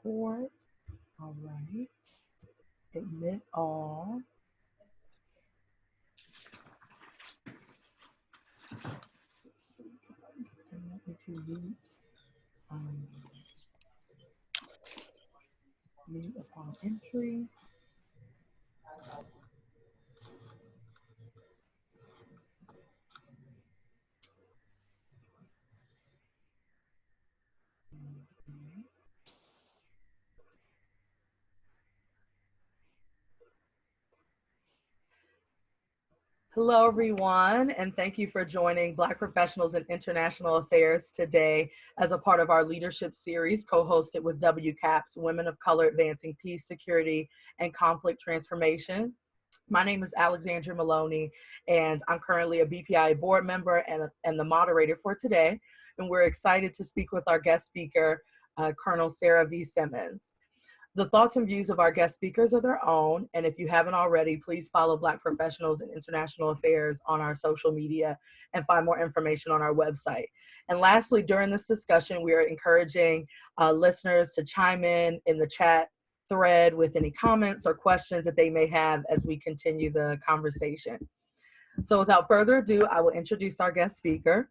Record. All right. Admit all. And let me do mute upon entry. Hello, everyone, and thank you for joining Black Professionals in International Affairs today as a part of our leadership series co-hosted with WCAPS, Women of Color Advancing Peace, Security, and Conflict Transformation. My name is Alexandra Maloney, and I'm currently a BPIA board member and the moderator for today. And we're excited to speak with our guest speaker, Colonel Sara V. Simmons. The thoughts and views of our guest speakers are their own, and if you haven't already, please follow Black Professionals in International Affairs on our social media and find more information on our website. And lastly, during this discussion, we are encouraging listeners to chime in the chat thread with any comments or questions that they may have as we continue the conversation. So without further ado, I will introduce our guest speaker.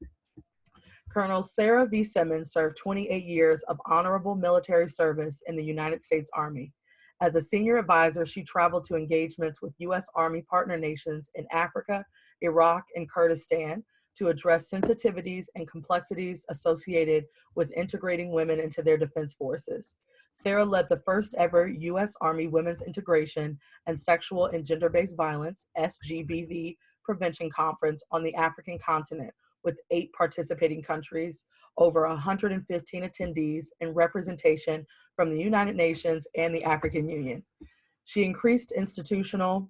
Colonel Sara V. Simmons served 28 years of honorable military service in the United States Army. As a senior advisor, she traveled to engagements with U.S. Army partner nations in Africa, Iraq, and Kurdistan to address sensitivities and complexities associated with integrating women into their defense forces. Sara led the first ever U.S. Army Women's Integration and Sexual and Gender-Based Violence, SGBV, Prevention Conference on the African continent, with 8 participating countries, over 115 attendees, and representation from the United Nations and the African Union. She increased institutional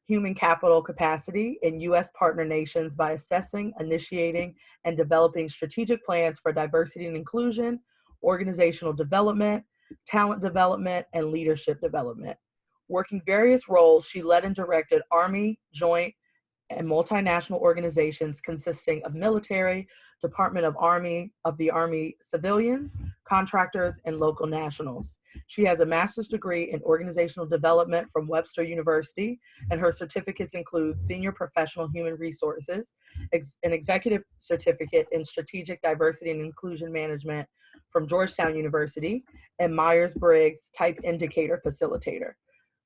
human capital capacity in U.S. partner nations by assessing, initiating, and developing strategic plans for diversity and inclusion, organizational development, talent development, and leadership development. Working various roles, she led and directed Army, Joint, and multinational organizations consisting of military, Department of the Army civilians, contractors, and local nationals. She has a master's degree in organizational development from Webster University, and her certificates include Senior Professional Human Resources, an executive certificate in Strategic Diversity and Inclusion Management from Georgetown University, and Myers-Briggs Type Indicator Facilitator.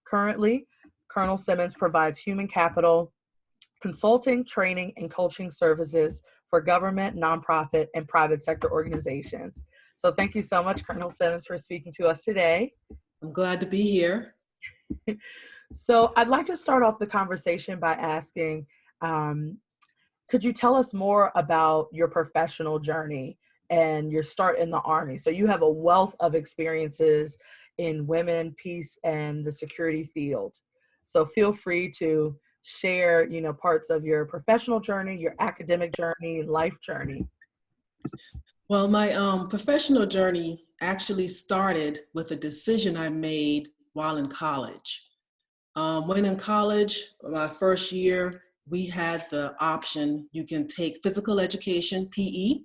Currently, Colonel Simmons provides human capital consulting, training, and coaching services for government, nonprofit, and private sector organizations. So thank you so much, Colonel Simmons, for speaking to us today. I'm glad to be here. So I'd like to start off the conversation by asking, could you tell us more about your professional journey and your start in the Army? So you have a wealth of experiences in women, peace, and the security field. So feel free to share, parts of your professional journey, your academic journey, life journey. Well, my professional journey actually started with a decision I made while in college. When in college, my first year, we had the option, you can take physical education, PE,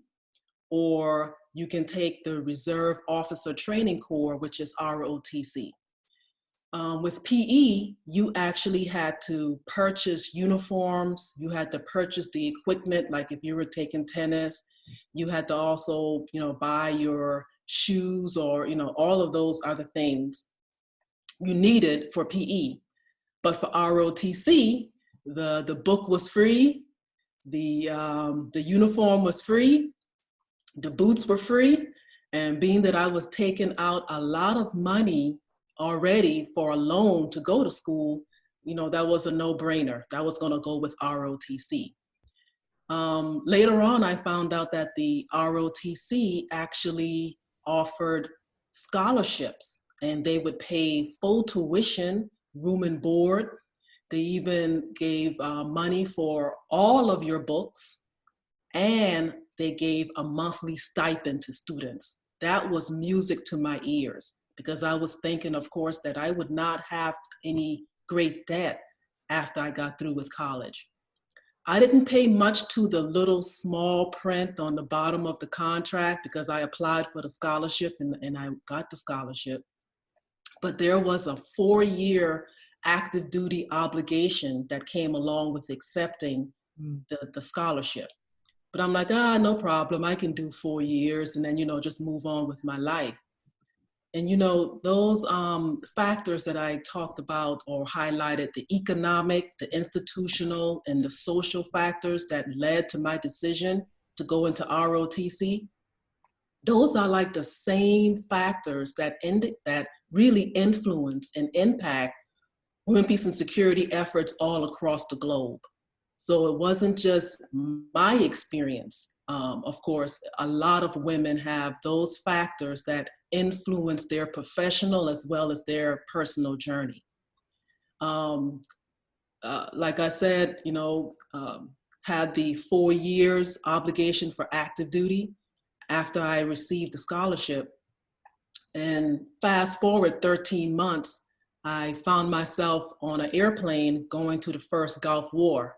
or you can take the Reserve Officer Training Corps, which is ROTC. With PE, you actually had to purchase uniforms, you had to purchase the equipment, like if you were taking tennis, you had to also, buy your shoes or, all of those other things you needed for PE. But for ROTC, the book was free, the uniform was free, the boots were free, and being that I was taking out a lot of money already for a loan to go to school, that was a no-brainer. That was going to go with ROTC. Later on, I found out that the ROTC actually offered scholarships, and they would pay full tuition, room and board. They even gave money for all of your books, and they gave a monthly stipend to students. That was music to my ears, because I was thinking, of course, that I would not have any great debt after I got through with college. I didn't pay much to the little small print on the bottom of the contract because I applied for the scholarship and I got the scholarship. But there was a 4-year active duty obligation that came along with accepting the scholarship. But I'm like, no problem. I can do 4 years and then, just move on with my life. And, those factors that I talked about or highlighted, the economic, the institutional, and the social factors that led to my decision to go into ROTC, those are like the same factors that really influence and impact women, peace, and security efforts all across the globe. So it wasn't just my experience. Of course, a lot of women have those factors that influence their professional as well as their personal journey. Like I said, had the 4 years obligation for active duty after I received the scholarship. And fast forward 13 months, I found myself on an airplane going to the first Gulf War.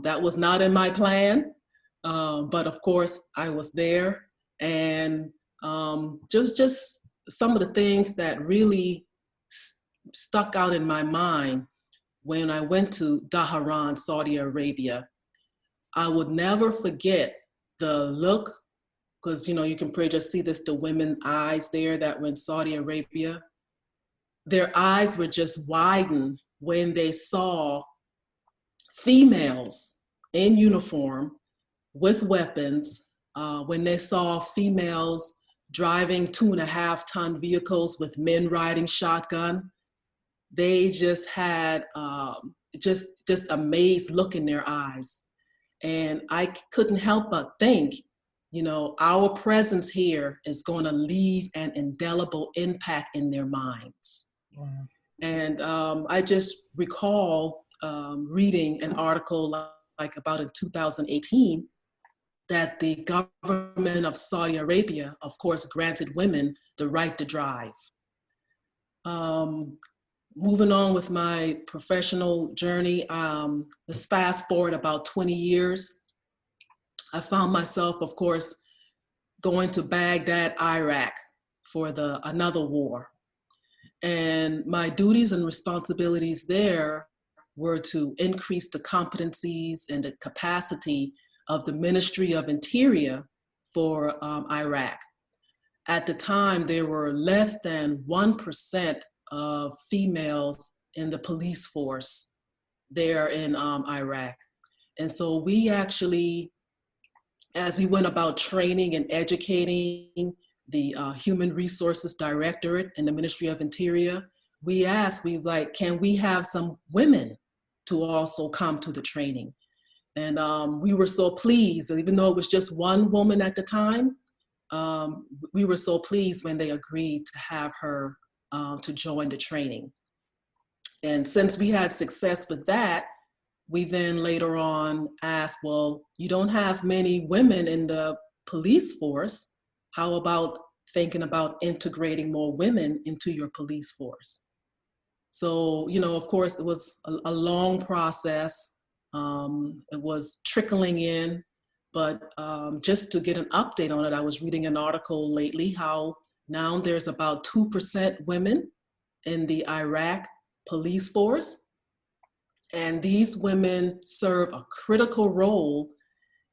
That was not in my plan, but of course I was there. And just some of the things that really stuck out in my mind when I went to Dhahran, Saudi Arabia. I would never forget the look, because you can pretty just see this, the women's eyes there that were in Saudi Arabia. Their eyes were just widened when they saw females in uniform with weapons, when they saw females driving 2.5-ton vehicles with men riding shotgun. They just had just amazed look in their eyes. And I couldn't help but think, our presence here is going to leave an indelible impact in their minds. Wow. And I just recall reading an article like about in 2018 that the government of Saudi Arabia, of course, granted women the right to drive. Moving on with my professional journey, let's fast forward about 20 years. I found myself, of course, going to Baghdad, Iraq for another war. And my duties and responsibilities there were to increase the competencies and the capacity of the Ministry of Interior for Iraq. At the time, there were less than 1% of females in the police force there in Iraq. And so we actually, as we went about training and educating the Human Resources Directorate in the Ministry of Interior, we can we have some women to also come to the training? And we were so pleased, even though it was just one woman at the time, we were so pleased when they agreed to have her to join the training. And since we had success with that, we then later on asked, well, you don't have many women in the police force. How about thinking about integrating more women into your police force? So, of course, it was a long process. It was trickling in, but just to get an update on it, I was reading an article lately how now there's about 2% women in the Iraq police force. And these women serve a critical role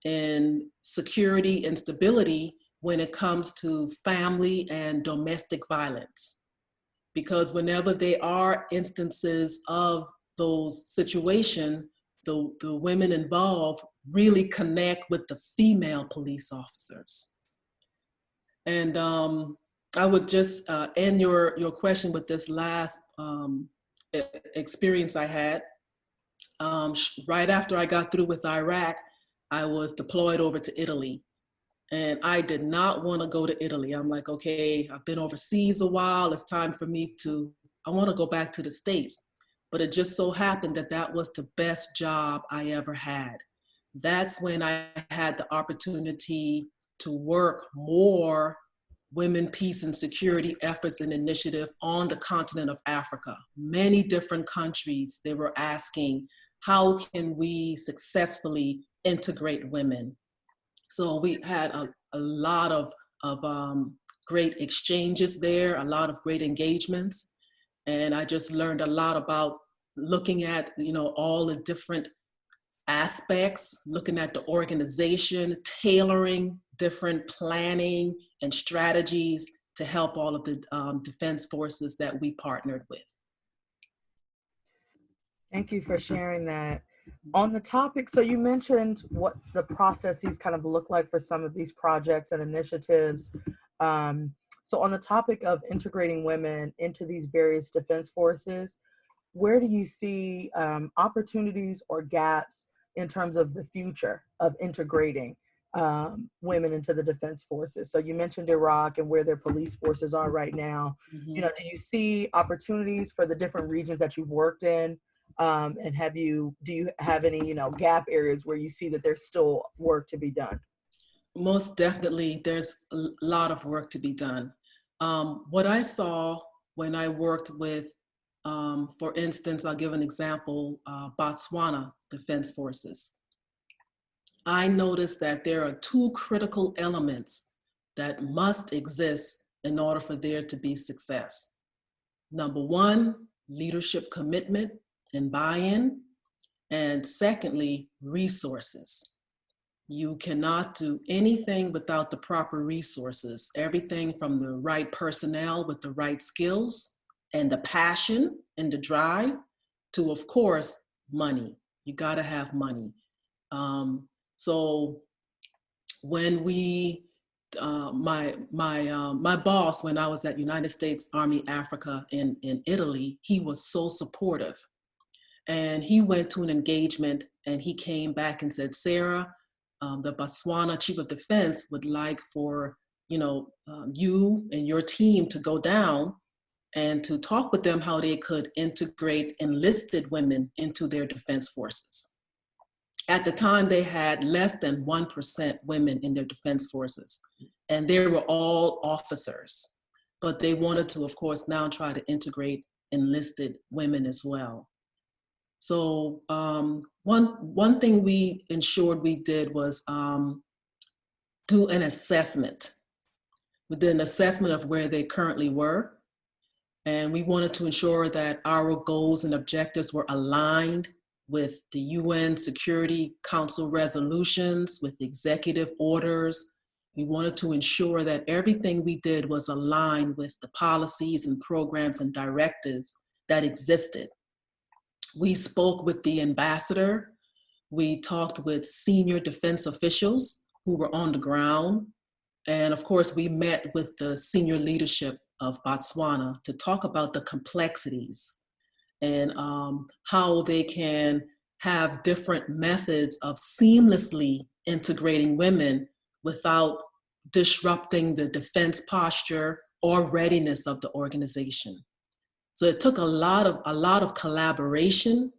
in security and stability when it comes to family and domestic violence. Because whenever there are instances of those situations, the women involved really connect with the female police officers. And I would just end your question with this last experience I had. Right after I got through with Iraq, I was deployed over to Italy. And I did not want to go to Italy. I'm like, okay, I've been overseas a while. It's time for me I want to go back to the States. But it just so happened that that was the best job I ever had. That's when I had the opportunity to work more women, peace, and security efforts and initiative on the continent of Africa. Many different countries, they were asking, how can we successfully integrate women? So we had a lot of great exchanges there, a lot of great engagements. And I just learned a lot about looking at, all the different aspects, looking at the organization, tailoring different planning and strategies to help all of the defense forces that we partnered with. Thank you for sharing that. On the topic, so you mentioned what the processes kind of look like for some of these projects and initiatives. So on the topic of integrating women into these various defense forces, where do you see opportunities or gaps in terms of the future of integrating women into the defense forces? So you mentioned Iraq and where their police forces are right now. Mm-hmm. Do you see opportunities for the different regions that you've worked in? And do you have any, gap areas where you see that there's still work to be done? Most definitely, there's a lot of work to be done. What I saw when I worked with, for instance, I'll give an example, Botswana Defense Forces. I noticed that there are two critical elements that must exist in order for there to be success. Number one, leadership commitment and buy-in. And secondly, resources. You cannot do anything without the proper resources. Everything from the right personnel with the right skills and the passion and the drive to, of course, money. You gotta have money. So when my boss, when I was at United States Army Africa in Italy, he was so supportive. And he went to an engagement and he came back and said, Sara, the Botswana Chief of Defense would like for you and your team to go down and to talk with them how they could integrate enlisted women into their defense forces. At the time, they had less than 1% women in their defense forces, and they were all officers. But they wanted to, of course, now try to integrate enlisted women as well. So one thing we ensured we did was do an assessment. We did an assessment of where they currently were. And we wanted to ensure that our goals and objectives were aligned with the UN Security Council resolutions, with executive orders. We wanted to ensure that everything we did was aligned with the policies and programs and directives that existed. We spoke with the ambassador. We talked with senior defense officials who were on the ground. And of course, we met with the senior leadership of Botswana to talk about the complexities and how they can have different methods of seamlessly integrating women without disrupting the defense posture or readiness of the organization. So it took a lot of collaboration,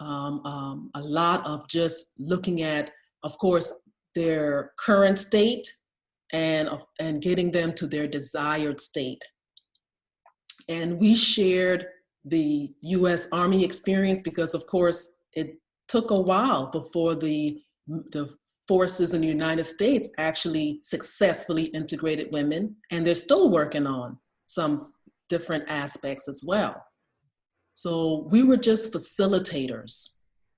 a lot of just looking at, of course, their current state and getting them to their desired state. And we shared the U.S. Army experience because, of course, it took a while before the forces in the United States actually successfully integrated women, and they're still working on some different aspects as well. So we were just facilitators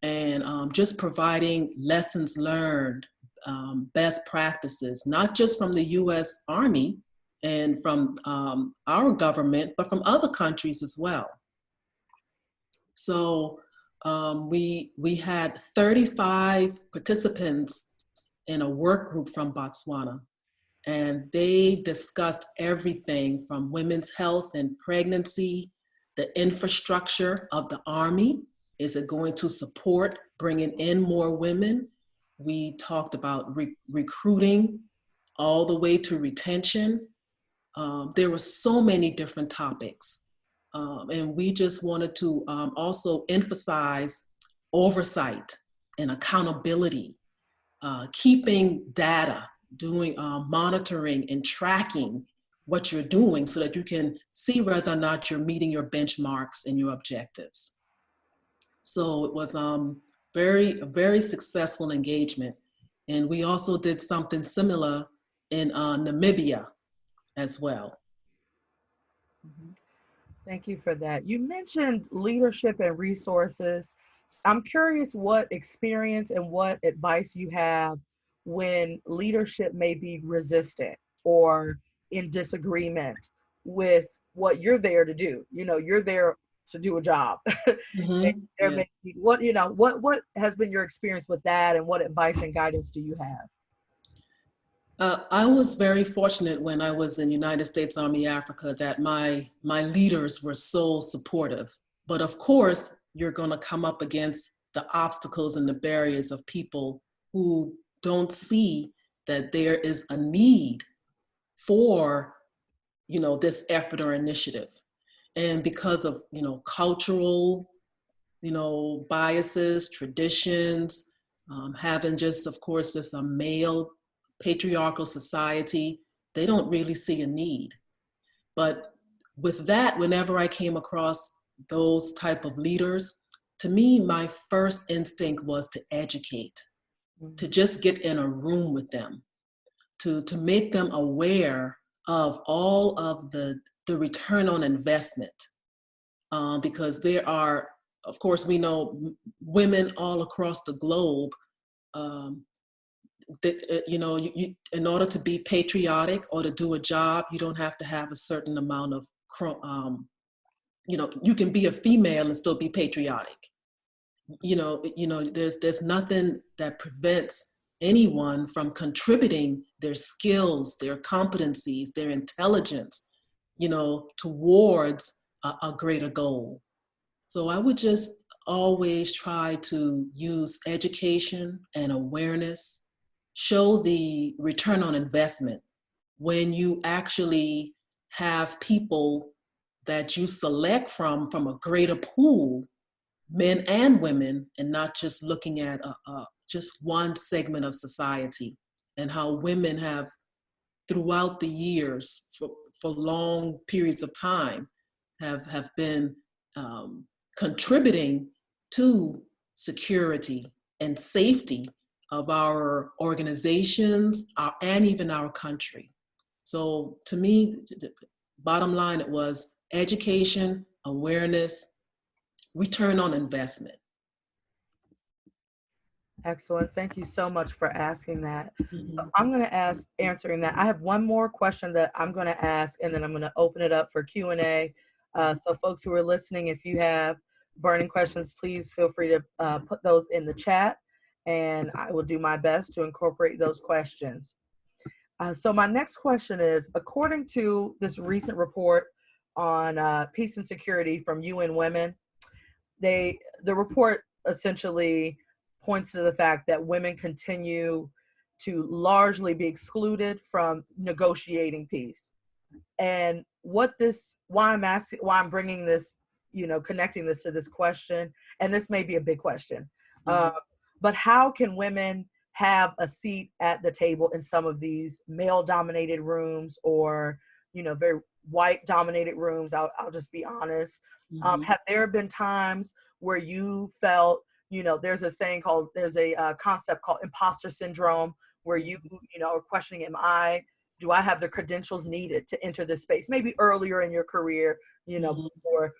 and just providing lessons learned, best practices, not just from the U.S. Army and from our government, but from other countries as well. So we had 35 participants in a work group from Botswana, and they discussed everything from women's health and pregnancy, the infrastructure of the Army. Is it going to support bringing in more women? We talked about recruiting all the way to retention. There were so many different topics. And we just wanted to also emphasize oversight and accountability, keeping data, doing monitoring and tracking what you're doing so that you can see whether or not you're meeting your benchmarks and your objectives. So it was a very successful engagement. And we also did something similar in Namibia as well. Mhm. Thank you for that. You mentioned leadership and resources. I'm curious what experience and what advice you have when leadership may be resistant or in disagreement with what you're there to do. You know, you're there to do a job. And there Yeah. may be what has been your experience with that, and what advice and guidance do you have? I was very fortunate when I was in United States Army Africa that my leaders were so supportive. But of course, you're going to come up against the obstacles and the barriers of people who don't see that there is a need for, this effort or initiative. And because of, cultural, biases, traditions, having just, of course, just a male patriarchal society, they don't really see a need. But with that, whenever I came across those type of leaders, to me, my first instinct was to educate, to Mhm. just get in a room with them, to make them aware of all of the return on investment. Because there are, of course, we know women all across the globe um, that, in order to be patriotic or to do a job, you don't have to have a certain amount of, you can be a female and still be patriotic. There's nothing that prevents anyone from contributing their skills, their competencies, their intelligence, towards a greater goal. So I would just always try to use education and awareness, show the return on investment when you actually have people that you select from a greater pool, men and women, and not just looking at just one segment of society, and how women have throughout the years for long periods of time have been um, contributing to security and safety of our organizations and even our country. So to me, the bottom line, it was education, awareness, return on investment. Excellent. Thank you so much for asking that. So Mhm. I'm going to ask, answering that. I have one more question that I'm going to ask, and then I'm going to open it up for Q&A. So folks who are listening, if you have burning questions, please feel free to put those in the chat, and I will do my best to incorporate those questions. So my next question is, according to this recent report on peace and security from UN Women, the report essentially points to the fact that women continue to largely be excluded from negotiating peace. And why I'm asking, why I'm bringing this, connecting this to this question, and this may be a big question, uh, Mhm. but how can women have a seat at the table in some of these male-dominated rooms, or very white-dominated rooms? I'll just be honest. Mhm. Have there been times where you felt, there's a concept called imposter syndrome, where are questioning, do I have the credentials needed to enter this space? Maybe earlier in your career, Mhm. before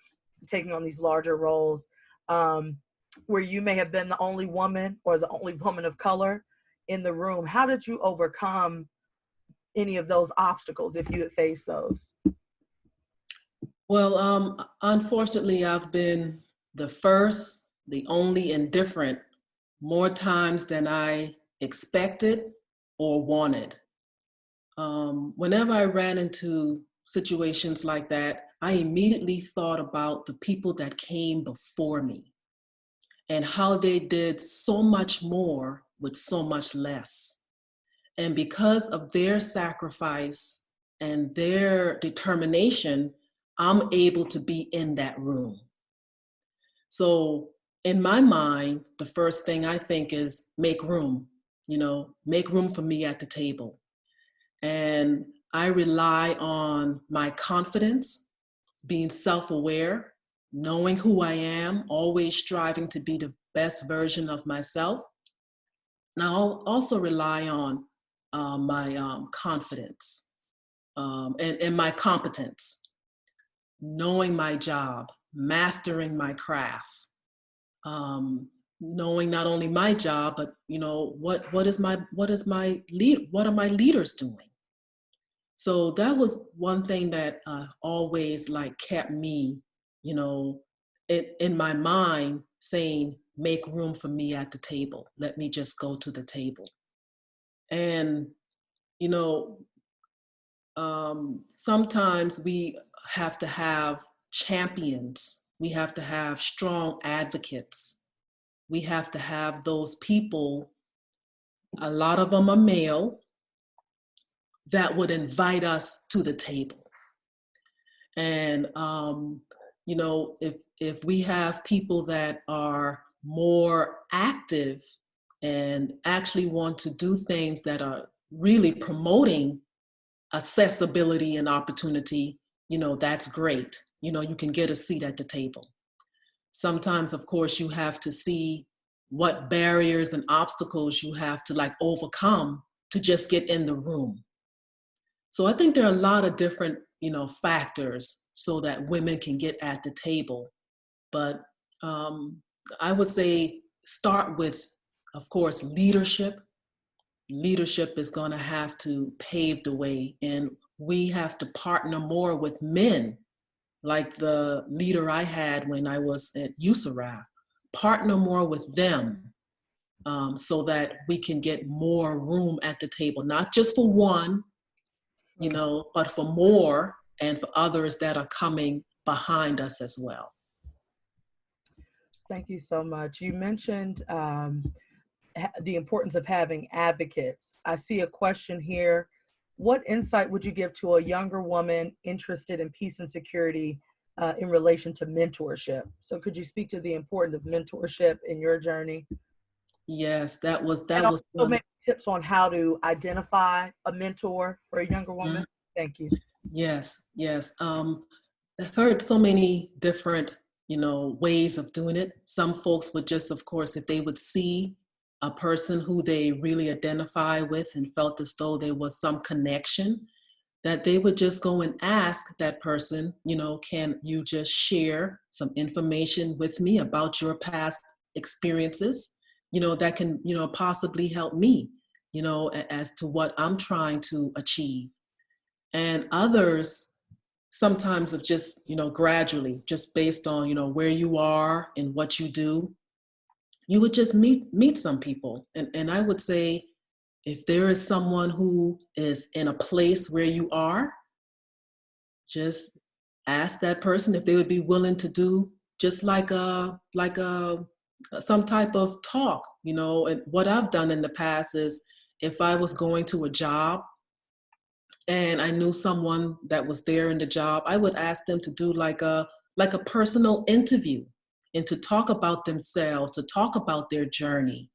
taking on these larger roles, um, where you may have been the only woman or the only woman of color in the room. How did you overcome any of those obstacles, if you had faced those? Well, unfortunately, I've been the first, the only indifferent more times than I expected or wanted. Whenever I ran into situations like that, I immediately thought about the people that came before me and how they did so much more with so much less. And because of their sacrifice and their determination, I'm able to be in that room. So in my mind, the first thing I think is make room, make room for me at the table. And I rely on my confidence, being self-aware, knowing who I am, always striving to be the best version of myself. And I'll also rely on my confidence and my competence, knowing my job, mastering my craft, knowing not only my job, but what are my leaders doing? So that was one thing that always like kept me, in my mind saying, make room for me at the table. Let me just go to the table. And, sometimes we have to have champions. We have to have strong advocates. We have to have those people, a lot of them are male, that would invite us to the table. And, if we have people that are more active and actually want to do things that are really promoting accessibility and opportunity, that's great. You can get a seat at the table. Sometimes, of course, you have to see what barriers and obstacles you have to like overcome to just get in the room. So I think there are a lot of different, factors so that women can get at the table. But I would say start with, of course, leadership. Leadership is going to have to pave the way, and we have to partner more with men, like the leader I had when I was at USARAF. Partner more with them so that we can get more room at the table, not just for one, but for more and for others that are coming behind us as well. Thank you so much. You mentioned the importance of having advocates. I see a question here. What insight would you give to a younger woman interested in peace and security in relation to mentorship? So could you speak to the importance of mentorship in your journey? Yes, that was one. Maybe tips on how to identify a mentor for a younger woman. Mm-hmm. Thank you. Yes. I've heard so many different, ways of doing it. Some folks would just, of course, if they would see a person who they really identify with and felt as though there was some connection, that they would just go and ask that person, can you just share some information with me about your past experiences, that can, possibly help me, as to what I'm trying to achieve. And others, sometimes of just, gradually, just based on, where you are and what you do, you would just meet some people. And I would say, if there is someone who is in a place where you are, just ask that person if they would be willing to do just like some type of talk, And what I've done in the past is, if I was going to a job and I knew someone that was there in the job, I would ask them to do like a personal interview and to talk about themselves, to talk about their journey,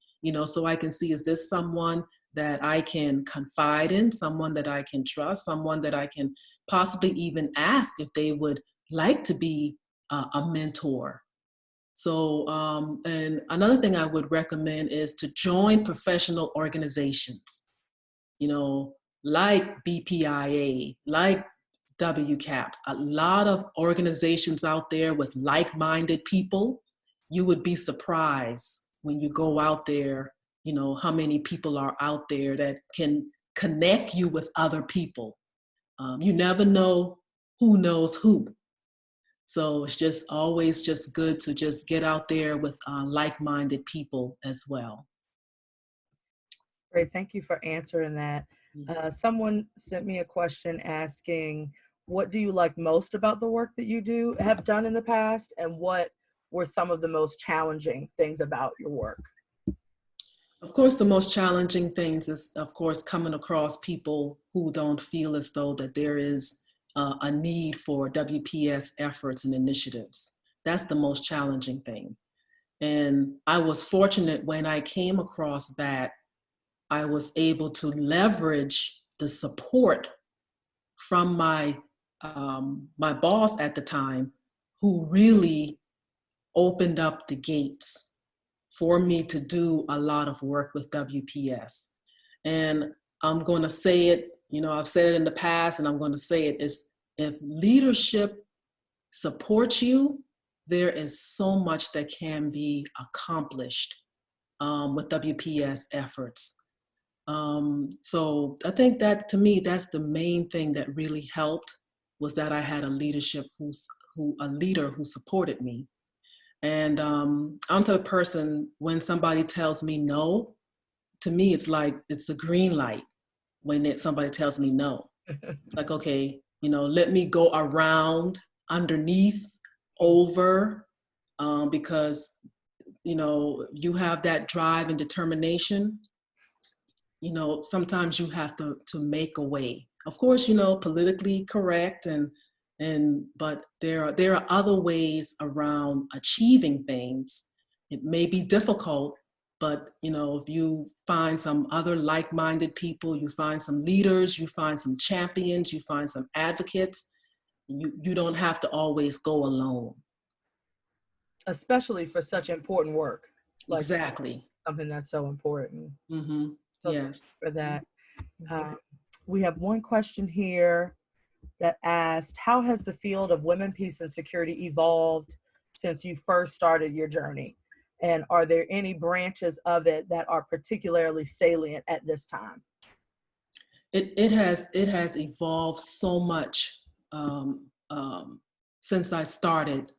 so I can see, is this someone that I can confide in, someone that I can trust, someone that I can possibly even ask if they would like to be a mentor. So, and another thing I would recommend is to join professional organizations, like BPIA, like WCAPS, a lot of organizations out there with like-minded people. You would be surprised when you go out there, how many people are out there that can connect you with other people. You never know who knows who. So it's just always just good to just get out there with like-minded people as well. Great, thank you for answering that. Someone sent me a question asking, what do you like most about the work that you have done in the past, and what were some of the most challenging things about your work? Of course, the most challenging things is, of course, coming across people who don't feel as though that there is a need for WPS efforts and initiatives. That's the most challenging thing. And I was fortunate when I came across that, I was able to leverage the support from my boss at the time, who really opened up the gates for me to do a lot of work with WPS. And I'm going to say it, I've said it in the past and I'm going to say it, is if leadership supports you, there is so much that can be accomplished with WPS efforts. So I think that, to me, that's the main thing that really helped, was that I had a leader who supported me. And I'm the type of person, when somebody tells me no, to me, it's like, it's a green light when somebody tells me no. Like, okay, let me go around, underneath, over, because, you have that drive and determination. Sometimes you have to make a way. Of course, politically correct, but there are other ways around achieving things. It may be difficult, but if you find some other like-minded people, you find some leaders, you find some champions, you find some advocates, you don't have to always go alone. Especially for such important work. Like exactly. Something that's so important. Mm-hmm. So Yes. for that. We have one question here that asked, how has the field of women, peace, and security evolved since you first started your journey? And are there any branches of it that are particularly salient at this time? It has evolved so much since I started,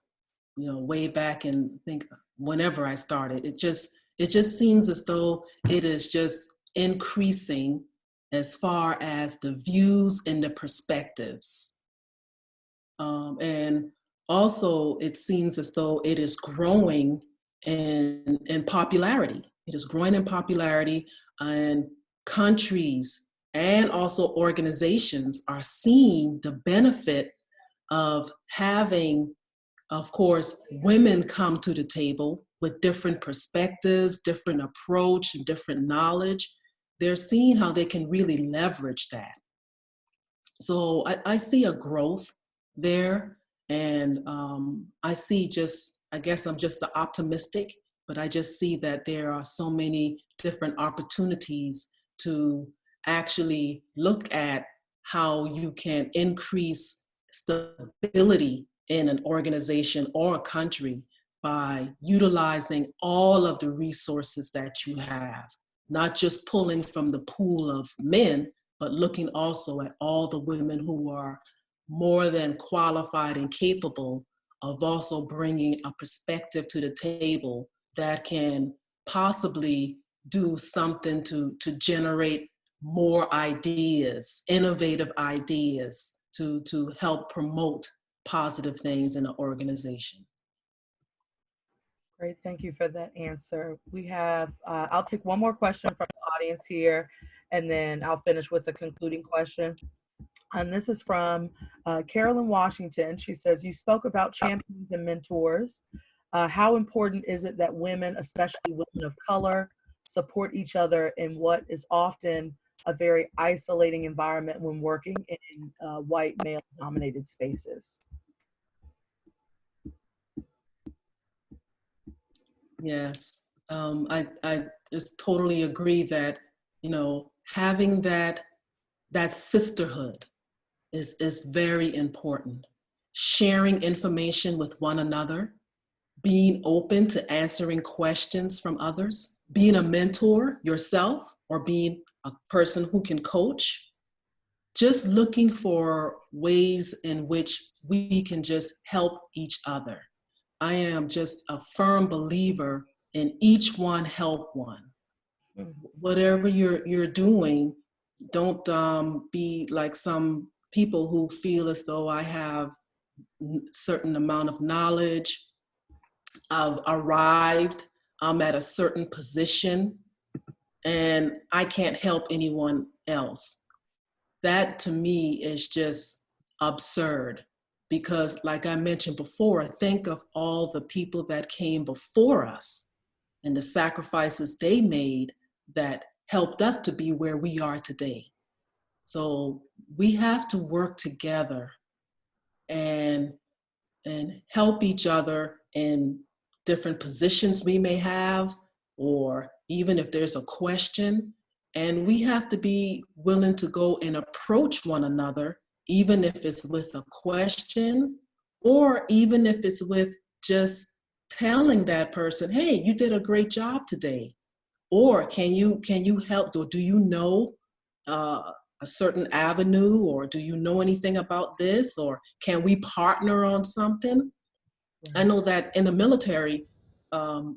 way back in, I think, whenever I started. It just seems as though it is just increasing as far as the views and the perspectives. And also it seems as though it is growing in popularity. It is growing in popularity, and countries and also organizations are seeing the benefit of having, of course, women come to the table with different perspectives, different approach, and different knowledge. They're seeing how they can really leverage that. So I see a growth there, and I see I guess I'm just the optimistic, but I just see that there are so many different opportunities to actually look at how you can increase stability in an organization or a country by utilizing all of the resources that you have, not just pulling from the pool of men, but looking also at all the women who are more than qualified and capable of also bringing a perspective to the table that can possibly do something to generate more ideas, innovative ideas, to help promote positive things in an organization. Great, thank you for that answer. We have, I'll take one more question from the audience here, and then I'll finish with a concluding question. And this is from Carolyn Washington. She says, you spoke about champions and mentors. How important is it that women, especially women of color, support each other in what is often a very isolating environment when working in white male-dominated spaces? Yes, I just totally agree that, having that sisterhood is very important. Sharing information with one another, being open to answering questions from others, being a mentor yourself, or being a person who can coach, just looking for ways in which we can just help each other. I am just a firm believer in each one help one. Whatever you're doing, don't be like some people who feel as though I have a certain amount of knowledge, I've arrived, I'm at a certain position, and I can't help anyone else. That to me is just absurd, because like I mentioned before, think of all the people that came before us and the sacrifices they made that helped us to be where we are today. So we have to work together and and help each other in different positions we may have, or even if there's a question. And we have to be willing to go and approach one another, even if it's with a question, or even if it's with just telling that person, hey, you did a great job today. Or can you help, or do you know a certain avenue, or do you know anything about this, or can we partner on something? I know that in the military,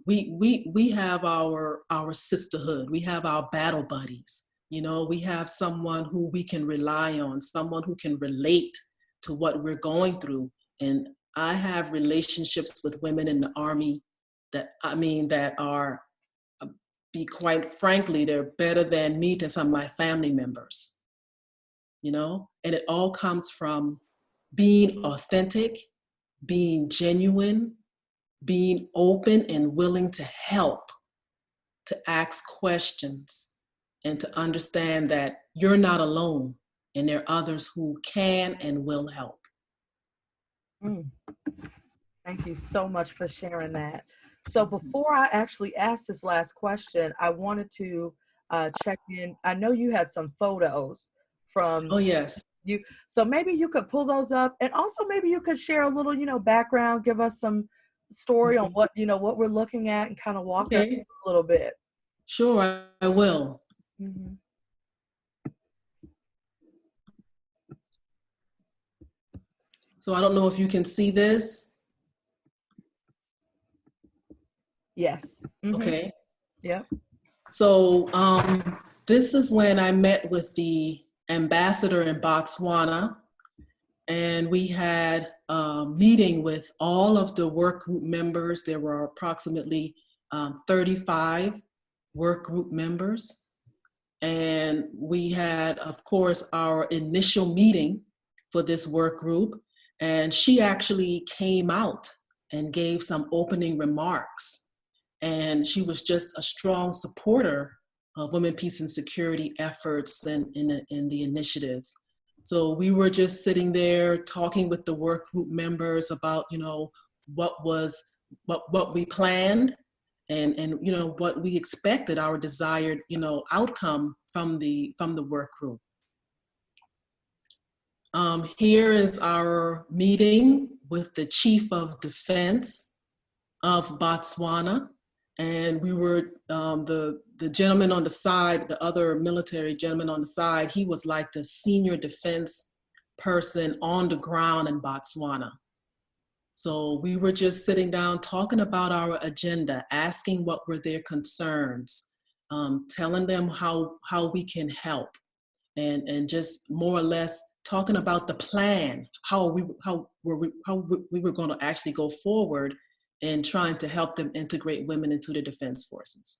we have our sisterhood. We have our battle buddies. You know, we have someone who we can rely on, someone who can relate to what we're going through. And I have relationships with women in the Army that are, be quite frankly, they're better than me to some of my family members. You know, and it all comes from being authentic, being genuine, being open and willing to help, to ask questions, and to understand that you're not alone and there are others who can and will help. Mm. Thank you so much for sharing that. So before I actually ask this last question, I wanted to check in. I know you had some photos from Oh, yes. you, so maybe you could pull those up, and also maybe you could share a little, background, give us some story on what, what we're looking at, and kind of walk us through Okay, a little bit. sure, I will. Mm-hmm. So I don't know if you can see this. Yes. Mm-hmm. Okay. Yep. So this is when I met with the ambassador in Botswana, and we had a meeting with all of the work group members. There were approximately 35 work group members. And we had, of course, our initial meeting for this work group. And she actually came out and gave some opening remarks. And she was just a strong supporter of women, peace, and security efforts and in the initiatives. So we were just sitting there talking with the work group members about, what we planned, and what we expected, our desired outcome from the work group. Here is our meeting with the Chief of Defense of Botswana, and we were the gentleman on the side, the other military gentleman on the side. He was like the senior defense person on the ground in Botswana. So we were just sitting down talking about our agenda, asking what were their concerns, telling them how we can help, and just more or less talking about the plan, how we were going to actually go forward in trying to help them integrate women into the defense forces.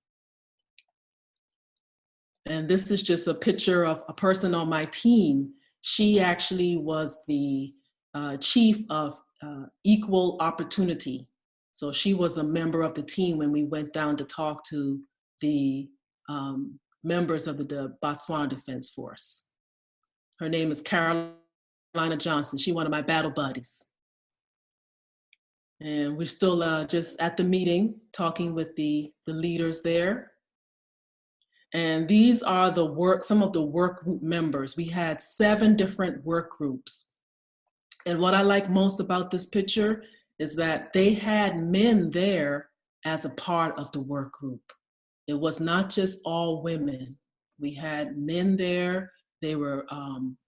And this is just a picture of a person on my team. She actually was the chief of equal opportunity. So she was a member of the team when we went down to talk to the members of the Botswana Defense Force. Her name is Carolina Johnson. She's one of my battle buddies. And we're still just at the meeting talking with the leaders there. And these are some of the work group members. We had 7 different work groups. And what I like most about this picture is that they had men there as a part of the work group. It was not just all women. We had men there. They were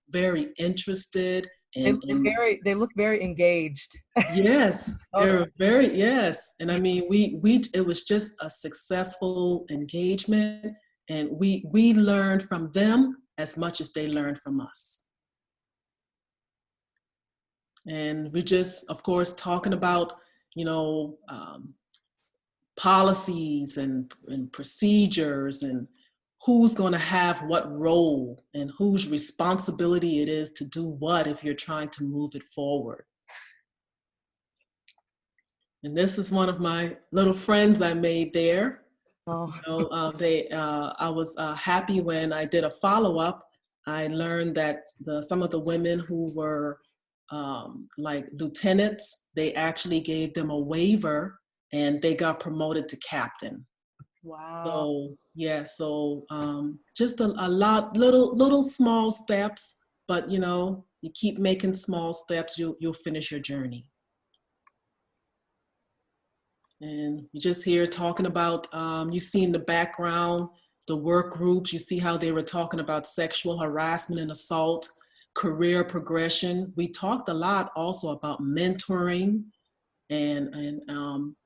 very interested. They look very engaged. Yes, they were yes. And I mean, it was just a successful engagement, and we learned from them as much as they learned from us. And we're just, of course, talking about, policies and procedures, and who's going to have what role and whose responsibility it is to do what if you're trying to move it forward. And this is one of my little friends I made there. Oh. I was happy when I did a follow-up. I learned that some of the women who were like lieutenants, they actually gave them a waiver and they got promoted to captain. Wow. So yeah, so just a lot, little small steps, but you know, you keep making small steps, you'll finish your journey. And you just hear talking about, you see in the background, the work groups, you see how they were talking about sexual harassment and assault, career progression. We talked a lot also about mentoring, and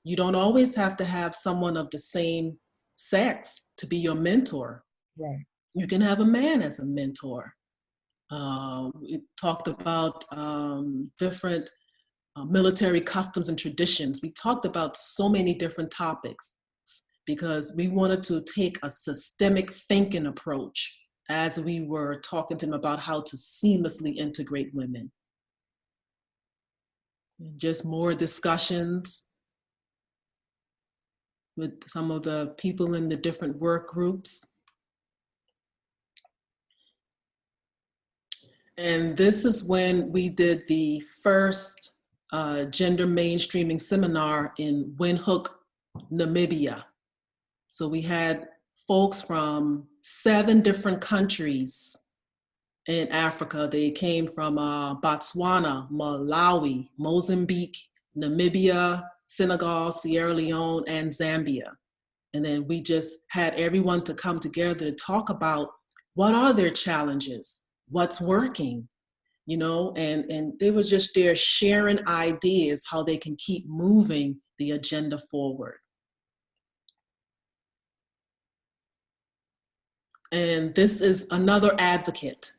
you don't always have to have someone of the same sex to be your mentor. Right. You can have a man as a mentor. We talked about different military customs and traditions. We talked about so many different topics because we wanted to take a systemic thinking approach as we were talking to them about how to seamlessly integrate women. And just more discussions with some of the people in the different work groups. And this is when we did the first gender mainstreaming seminar in Windhoek, Namibia. So we had folks from 7 different countries in Africa. They came from Botswana, Malawi, Mozambique, Namibia, Senegal, Sierra Leone, and Zambia. And then we just had everyone to come together to talk about what are their challenges, what's working, you know, and they were just there sharing ideas how they can keep moving the agenda forward. And this is another advocate.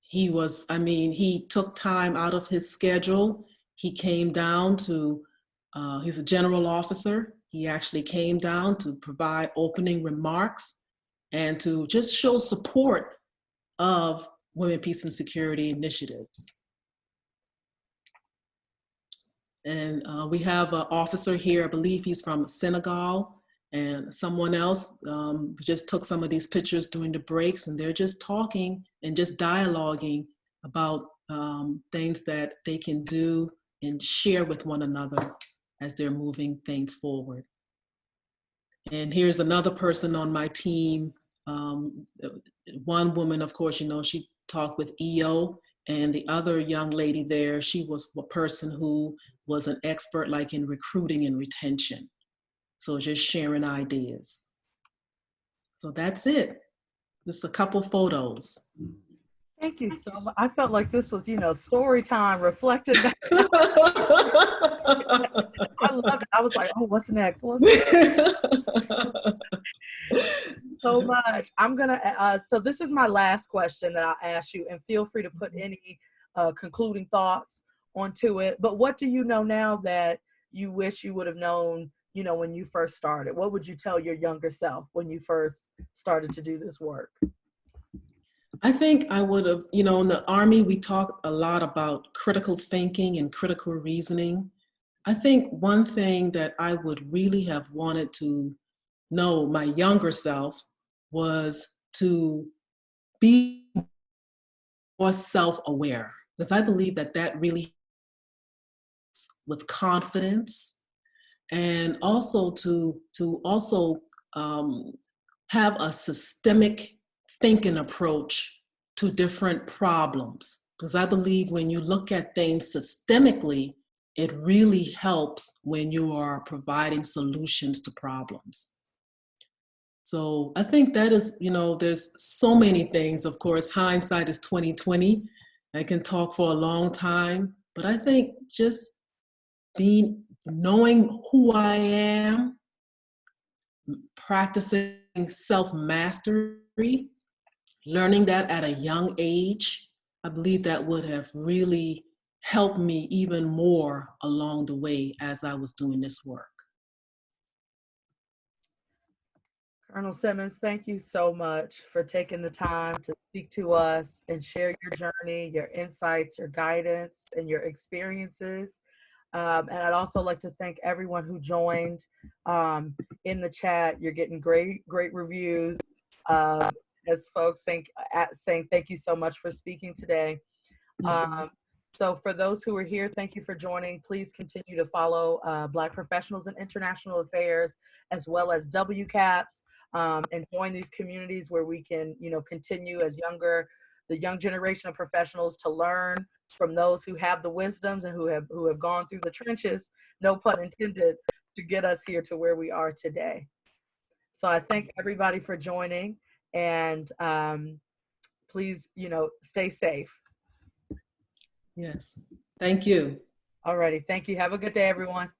He took time out of his schedule. He came down to, he's a general officer. He actually came down to provide opening remarks and to just show support of women, peace, and security initiatives. And we have an officer here, I believe he's from Senegal, and someone else just took some of these pictures during the breaks, and they're just talking and just dialoguing about things that they can do and share with one another as they're moving things forward. And here's another person on my team. One woman, of course, you know, she talked with EO, and the other young lady there, she was a person who was an expert like in recruiting and retention. So just sharing ideas. So that's it. Just a couple photos. Thank you so much. I felt like this was, you know, story time, reflected back. I loved it. I was like, oh, what's next? What's next? So much. I'm gonna, so this is my last question that I'll ask you, and feel free to put any concluding thoughts onto it. But what do you know now that you wish you would have known, you know, when you first started? What would you tell your younger self when you first started to do this work? I think I would have, you know, in the Army, we talk a lot about critical thinking and critical reasoning. I think one thing that I would really have wanted to know, my younger self, was to be more self-aware, because I believe that that really helps with confidence, and also to also have a systemic thinking approach to different problems. Because I believe when you look at things systemically, it really helps when you are providing solutions to problems. So I think that is, you know, there's so many things. Of course, hindsight is 2020. I can talk for a long time, but I think just knowing who I am, practicing self-mastery, learning that at a young age, I believe that would have really helped me even more along the way as I was doing this work. Colonel Simmons, thank you so much for taking the time to speak to us and share your journey, your insights, your guidance, and your experiences. And I'd also like to thank everyone who joined in the chat. You're getting great reviews. As folks saying thank you so much for speaking today. So for those who are here, thank you for joining. Please continue to follow Black Professionals in International Affairs, as well as WCAPS, and join these communities where we can, continue as the young generation of professionals to learn from those who have the wisdoms and who have gone through the trenches, no pun intended, to get us here to where we are today. So I thank everybody for joining, and please, stay safe. Yes. Thank you. All righty. Thank you. Have a good day, everyone.